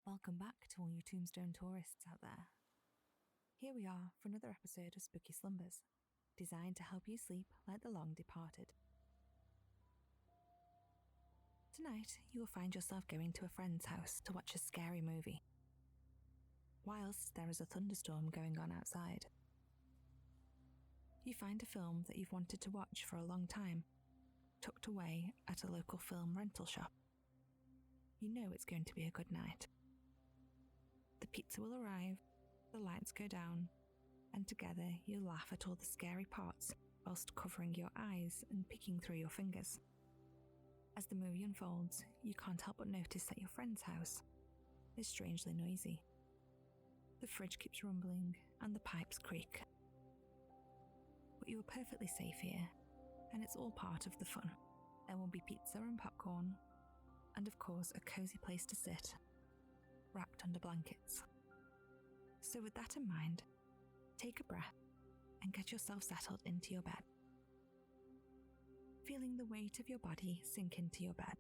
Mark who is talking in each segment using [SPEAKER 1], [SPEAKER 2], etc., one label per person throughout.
[SPEAKER 1] Welcome back to all you Tombstone tourists out there. Here we are for another episode of Spooky Slumbers, designed to help you sleep like the long departed. Tonight, you will find yourself going to a friend's house to watch a scary movie, whilst there is a thunderstorm going on outside. You find a film that you've wanted to watch for a long time, tucked away at a local film rental shop. You know it's going to be a good night. The pizza will arrive, the lights go down, and together you'll laugh at all the scary parts whilst covering your eyes and picking through your fingers. As the movie unfolds, you can't help but notice that your friend's house is strangely noisy. The fridge keeps rumbling and the pipes creak. But you are perfectly safe here, and it's all part of the fun. There will be pizza and popcorn, and of course a cosy place to sit, wrapped under blankets. So with that in mind, take a breath and get yourself settled into your bed, feeling the weight of your body sink into your bed.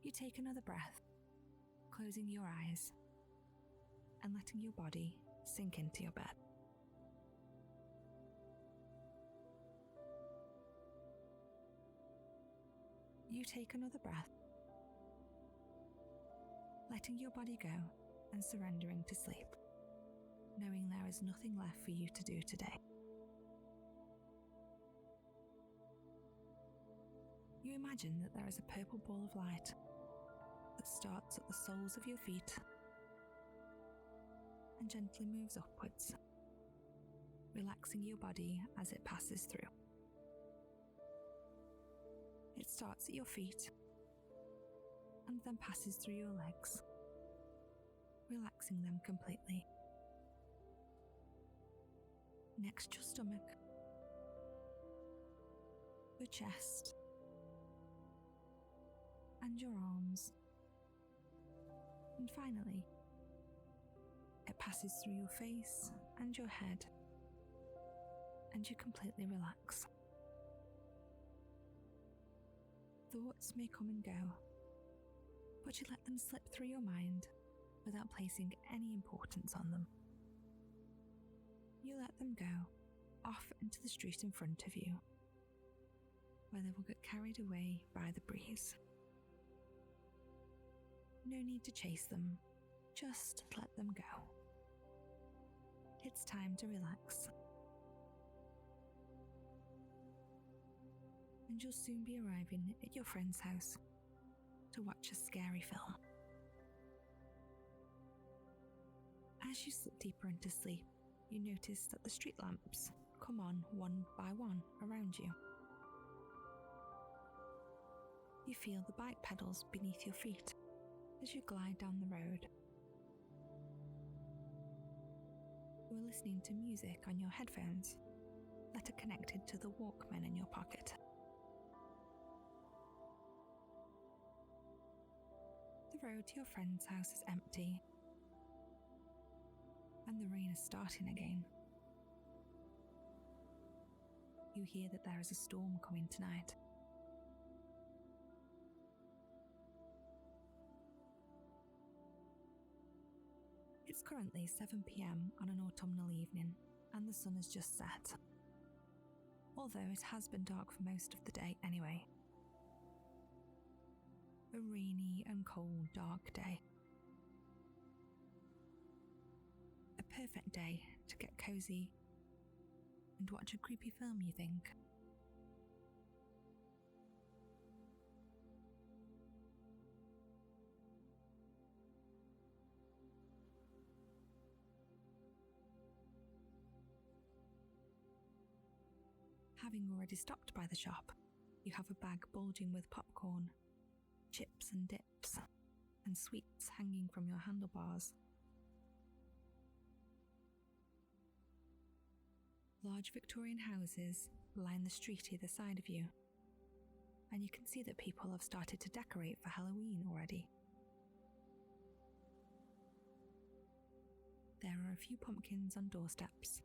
[SPEAKER 1] You take another breath, closing your eyes and letting your body sink into your bed. You take another breath, letting your body go and surrendering to sleep, knowing there is nothing left for you to do today. You imagine that there is a purple ball of light that starts at the soles of your feet and gently moves upwards, relaxing your body as it passes through. It starts at your feet and then passes through your legs, relaxing them completely. Next, your stomach, your chest, and your arms. And finally, it passes through your face and your head, and you completely relax. Thoughts may come and go, but you let them slip through your mind without placing any importance on them. You let them go off into the street in front of you, where they will get carried away by the breeze. No need to chase them, just let them go. It's time to relax. And you'll soon be arriving at your friend's house to watch a scary film. As you slip deeper into sleep, you notice that the street lamps come on one by one around you. You feel the bike pedals beneath your feet as you glide down the road. You are listening to music on your headphones that are connected to the Walkman in your pocket. The road to your friend's house is empty, and the rain is starting again. You hear that there is a storm coming tonight. It's currently 7 p.m. on an autumnal evening, and the sun has just set, although it has been dark for most of the day anyway. A rainy and cold, dark day. A perfect day to get cozy and watch a creepy film, you think. Having already stopped by the shop, you have a bag bulging with popcorn, chips and dips, and sweets hanging from your handlebars. Large Victorian houses line the street either side of you, and you can see that people have started to decorate for Halloween already. There are a few pumpkins on doorsteps,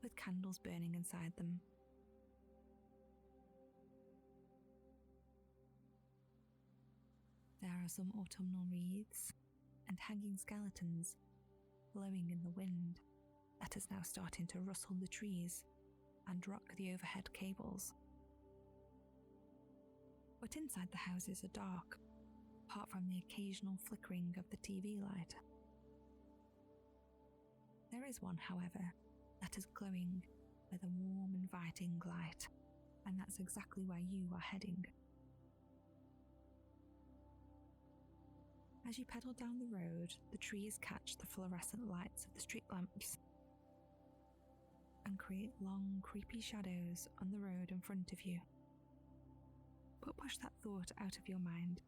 [SPEAKER 1] with candles burning inside them. There are some autumnal wreaths and hanging skeletons blowing in the wind that is now starting to rustle the trees and rock the overhead cables. But inside the houses are dark, apart from the occasional flickering of the TV light. There is one, however, that is glowing with a warm, inviting light, and that's exactly where you are heading. As you pedal down the road, the trees catch the fluorescent lights of the street lamps and create long, creepy shadows on the road in front of you. But push that thought out of your mind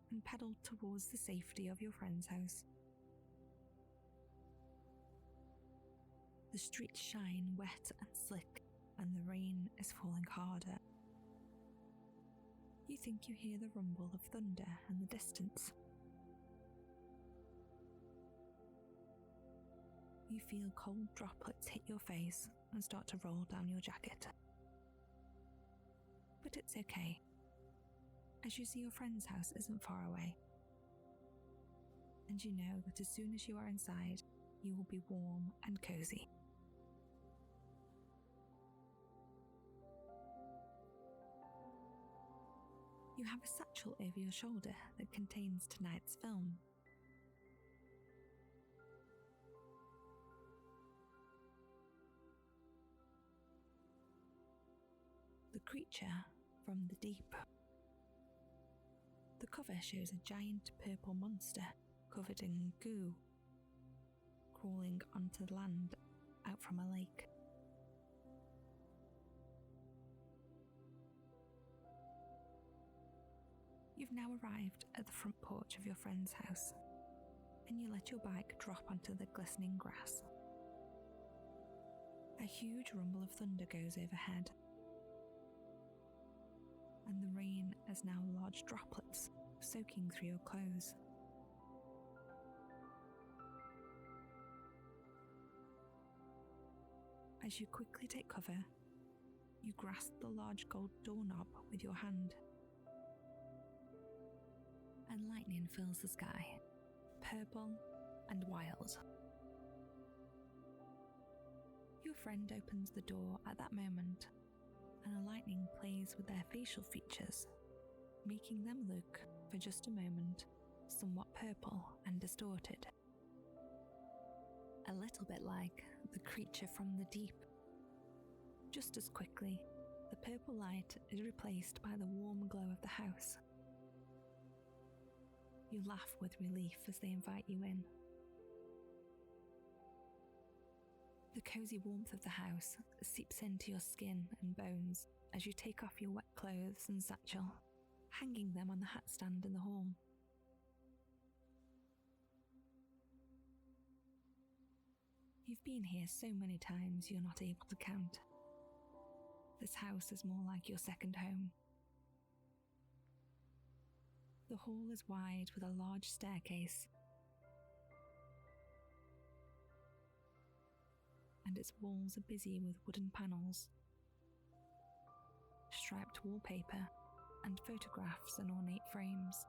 [SPEAKER 1] and pedal towards the safety of your friend's house. The streets shine wet and slick, and the rain is falling harder. You think you hear the rumble of thunder in the distance. You feel cold droplets hit your face and start to roll down your jacket. But it's okay, as you see your friend's house isn't far away. And you know that as soon as you are inside, you will be warm and cozy. You have a satchel over your shoulder that contains tonight's film. The Creature from the Deep. The cover shows a giant purple monster covered in goo, crawling onto the land out from a lake. You've now arrived at the front porch of your friend's house, and you let your bike drop onto the glistening grass. A huge rumble of thunder goes overhead, and the rain is now large droplets soaking through your clothes. As you quickly take cover, you grasp the large gold doorknob with your hand, and lightning fills the sky, purple and wild. Your friend opens the door at that moment, and the lightning plays with their facial features, making them look, for just a moment, somewhat purple and distorted. A little bit like the creature from the deep. Just as quickly, the purple light is replaced by the warm glow of the house. You laugh with relief as they invite you in. The cozy warmth of the house seeps into your skin and bones as you take off your wet clothes and satchel, hanging them on the hat stand in the hall. You've been here so many times you're not able to count. This house is more like your second home. The hall is wide with a large staircase, and its walls are busy with wooden panels, striped wallpaper, and photographs in ornate frames.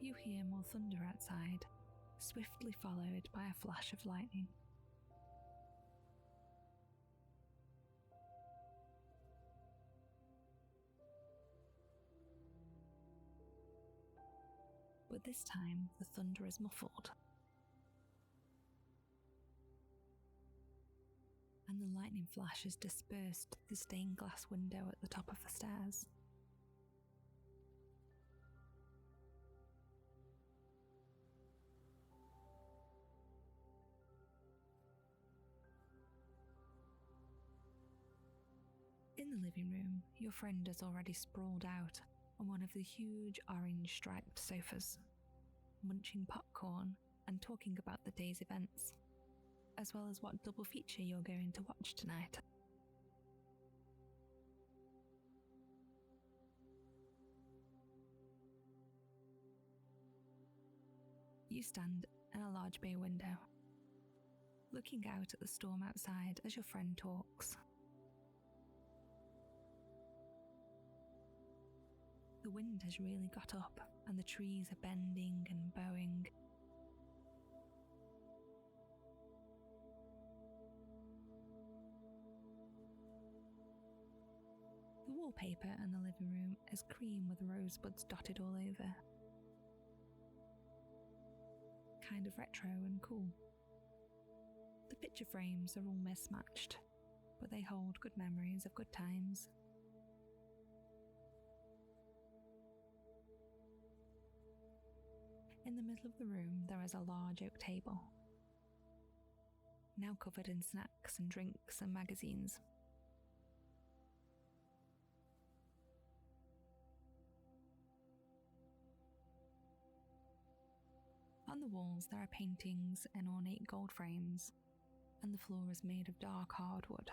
[SPEAKER 1] You hear more thunder outside, swiftly followed by a flash of lightning. But this time the thunder is muffled, and the lightning flash is dispersed through the stained glass window at the top of the stairs. In the living room, your friend is already sprawled out on one of the huge orange striped sofas, munching popcorn and talking about the day's events, as well as what double feature you're going to watch tonight. You You stand in a large bay window, looking out at the storm outside as your friend talks. The wind has really got up and the trees are bending and bowing. The wallpaper in the living room is cream with rosebuds dotted all over. Kind of retro and cool. The picture frames are all mismatched, but they hold good memories of good times. In the middle of the room there is a large oak table, now covered in snacks and drinks and magazines. On the walls there are paintings in ornate gold frames, and the floor is made of dark hardwood.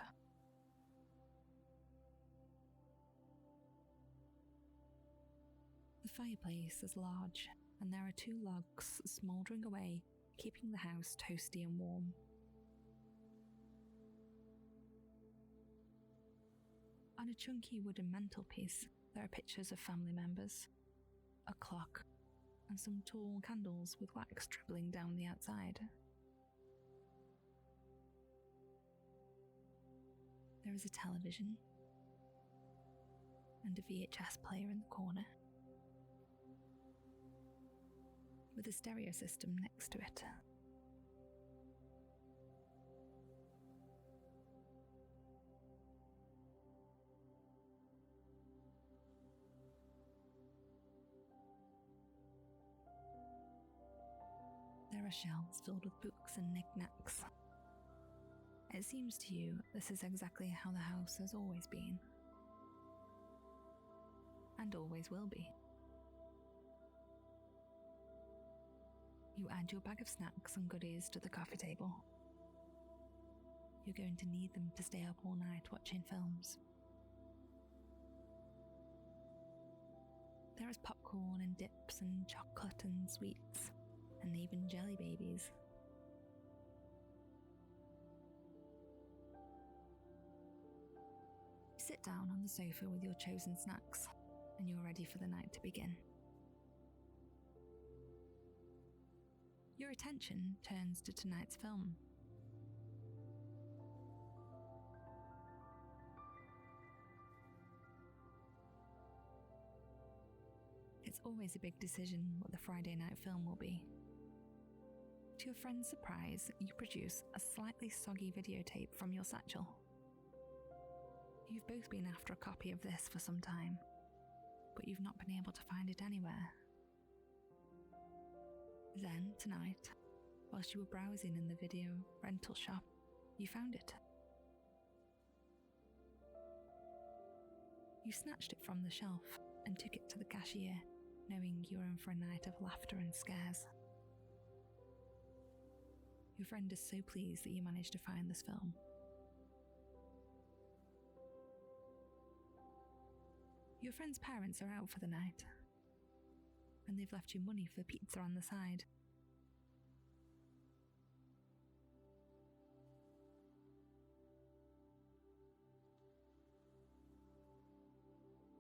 [SPEAKER 1] The fireplace is large, and there are 2 logs smouldering away, keeping the house toasty and warm. On a chunky wooden mantelpiece, there are pictures of family members, a clock, and some tall candles with wax dribbling down the outside. There is a television and a VHS player in the corner, with a stereo system next to it. There are shelves filled with books and knickknacks. It seems to you this is exactly how the house has always been. And always will be. You add your bag of snacks and goodies to the coffee table. You're going to need them to stay up all night watching films. There is popcorn and dips and chocolate and sweets, and even jelly babies. You sit down on the sofa with your chosen snacks, and you're ready for the night to begin. Your attention turns to tonight's film. It's always a big decision what the Friday night film will be. To your friend's surprise, you produce a slightly soggy videotape from your satchel. You've both been after a copy of this for some time, but you've not been able to find it anywhere. Then, tonight, whilst you were browsing in the video rental shop, you found it. You snatched it from the shelf and took it to the cashier, knowing you were in for a night of laughter and scares. Your friend is so pleased that you managed to find this film. Your friend's parents are out for the night, and they've left you money for pizza on the side.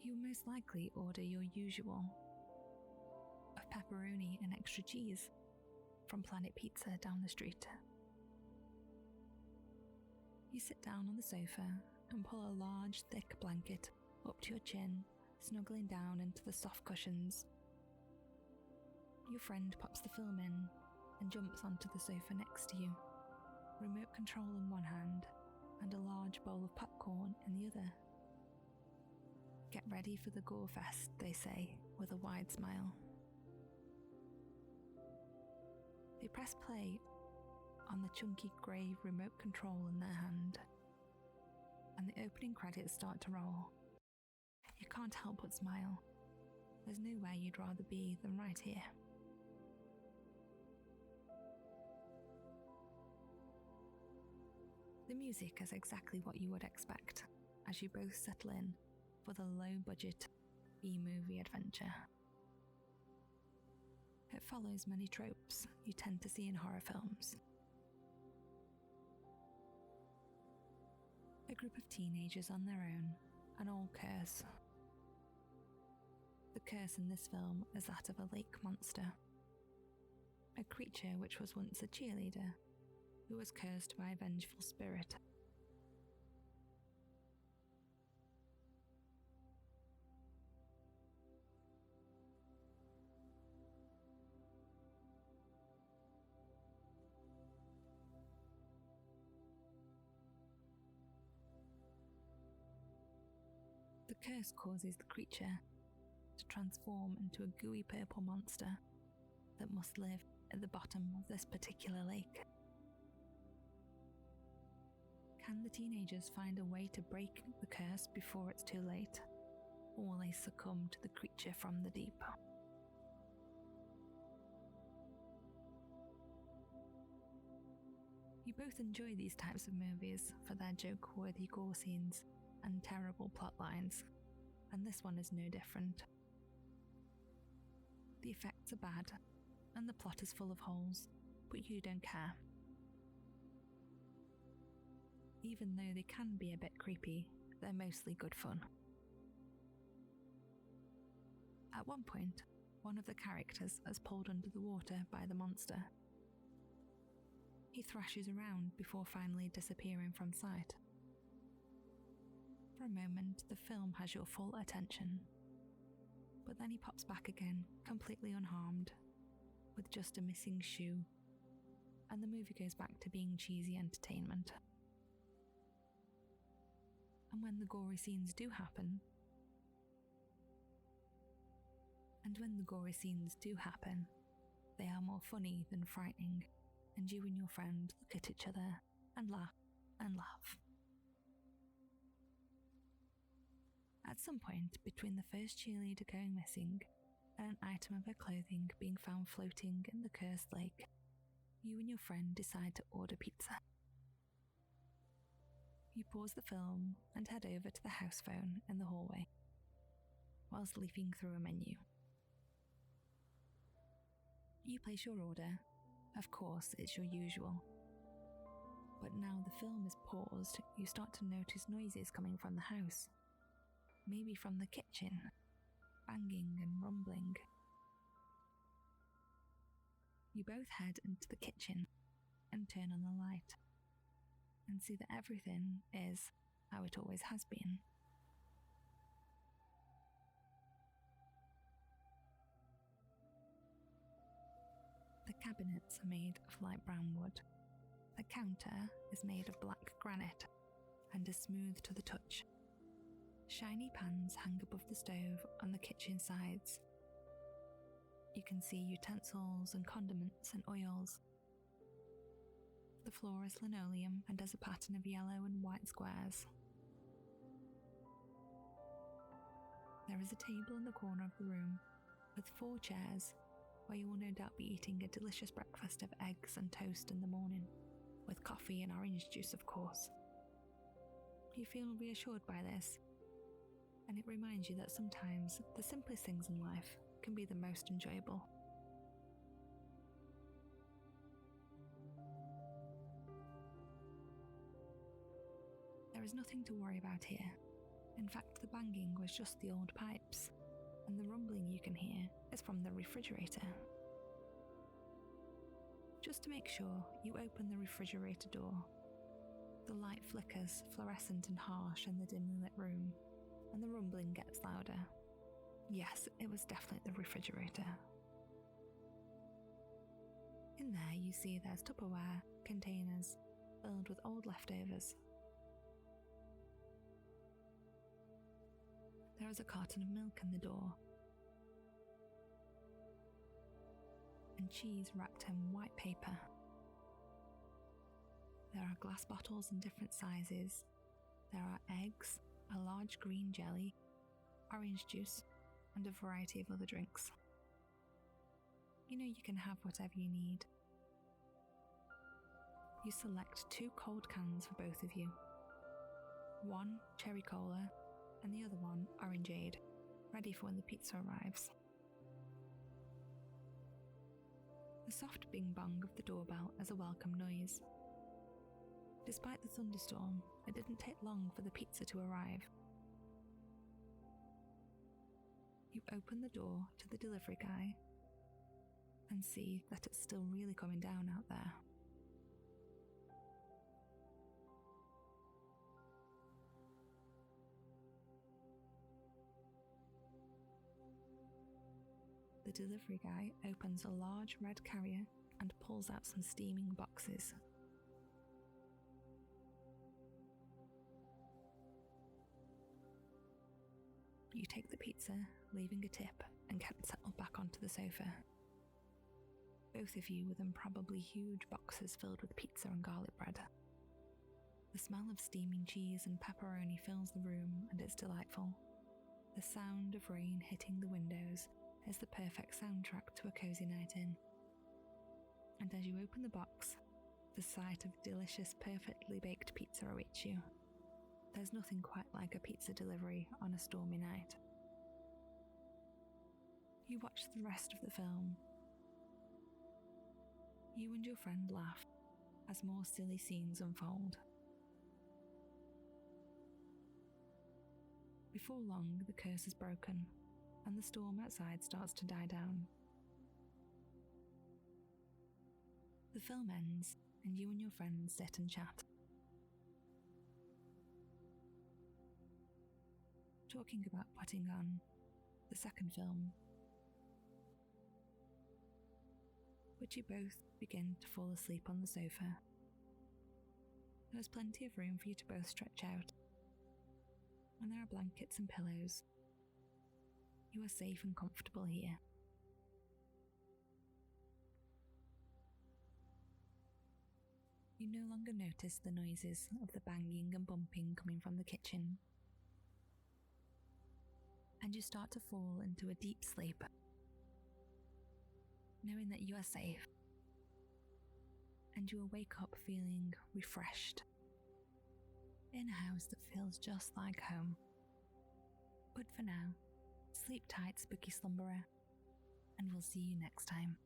[SPEAKER 1] You'll most likely order your usual of pepperoni and extra cheese from Planet Pizza down the street. You sit down on the sofa and pull a large, thick blanket up to your chin, snuggling down into the soft cushions. Your friend pops the film in and jumps onto the sofa next to you, remote control in one hand and a large bowl of popcorn in the other. Get ready for the gore fest, they say, with a wide smile. They press play on the chunky grey remote control in their hand, and the opening credits start to roll. You can't help but smile. There's nowhere you'd rather be than right here. The music is exactly what you would expect as you both settle in for the low-budget B-movie adventure. It follows many tropes you tend to see in horror films. A group of teenagers on their own, an old curse. The curse in this film is that of a lake monster, a creature which was once a cheerleader who was cursed by a vengeful spirit. The curse causes the creature to transform into a gooey purple monster that must live at the bottom of this particular lake. Can the teenagers find a way to break the curse before it's too late, or will they succumb to the creature from the deep? You both enjoy these types of movies for their joke-worthy gore scenes and terrible plot lines, and this one is no different. The effects are bad, and the plot is full of holes, but you don't care. Even though they can be a bit creepy, they're mostly good fun. At one point, one of the characters is pulled under the water by the monster. He thrashes around before finally disappearing from sight. For a moment, the film has your full attention, but then he pops back again, completely unharmed, with just a missing shoe, and the movie goes back to being cheesy entertainment. And when the gory scenes do happen, they are more funny than frightening, and you and your friend look at each other and laugh and laugh. At some point between the first cheerleader going missing and an item of her clothing being found floating in the cursed lake, you and your friend decide to order pizza. You pause the film and head over to the house phone in the hallway, whilst leafing through a menu. You place your order. Of course, it's your usual. But now the film is paused, you start to notice noises coming from the house. Maybe from the kitchen, banging and rumbling. You both head into the kitchen and turn on the light, and see that everything is how it always has been. The cabinets are made of light brown wood. The counter is made of black granite and is smooth to the touch. Shiny pans hang above the stove on the kitchen sides. You can see utensils and condiments and oils. The floor is linoleum and has a pattern of yellow and white squares. There is a table in the corner of the room with 4 chairs where you will no doubt be eating a delicious breakfast of eggs and toast in the morning, with coffee and orange juice, of course. You feel reassured by this, and it reminds you that sometimes the simplest things in life can be the most enjoyable. There is nothing to worry about here. In fact, the banging was just the old pipes, and the rumbling you can hear is from the refrigerator. Just to make sure, you open the refrigerator door. The light flickers, fluorescent and harsh in the dimly lit room, and the rumbling gets louder. Yes, it was definitely the refrigerator. In there you see there's Tupperware containers filled with old leftovers. There is a carton of milk in the door, and cheese wrapped in white paper. There are glass bottles in different sizes. There are eggs, a large green jelly, orange juice, and a variety of other drinks. You know you can have whatever you need. You select 2 cold cans for both of you. One cherry cola and the other one orangeade, ready for when the pizza arrives. The soft bing bong of the doorbell as a welcome noise. Despite the thunderstorm, it didn't take long for the pizza to arrive. You open the door to the delivery guy and see that it's still really coming down out there. The delivery guy opens a large red carrier and pulls out some steaming boxes. You take the pizza, leaving a tip, and get settled back onto the sofa. Both of you with them probably huge boxes filled with pizza and garlic bread. The smell of steaming cheese and pepperoni fills the room, and it's delightful. The sound of rain hitting the windows is the perfect soundtrack to a cozy night in. And as you open the box, the sight of delicious, perfectly baked pizza awaits you. There's nothing quite like a pizza delivery on a stormy night. You watch the rest of the film. You and your friend laugh as more silly scenes unfold. Before long, the curse is broken, and the storm outside starts to die down. The film ends, and you and your friends sit and chat. Talking about putting on the second film. But you both begin to fall asleep on the sofa. There is plenty of room for you to both stretch out, and there are blankets and pillows. You are safe and comfortable here. You no longer notice the noises of the banging and bumping coming from the kitchen, and you start to fall into a deep sleep, knowing that you are safe, and you will wake up feeling refreshed in a house that feels just like home. But for now, sleep tight, spooky slumberer, and we'll see you next time.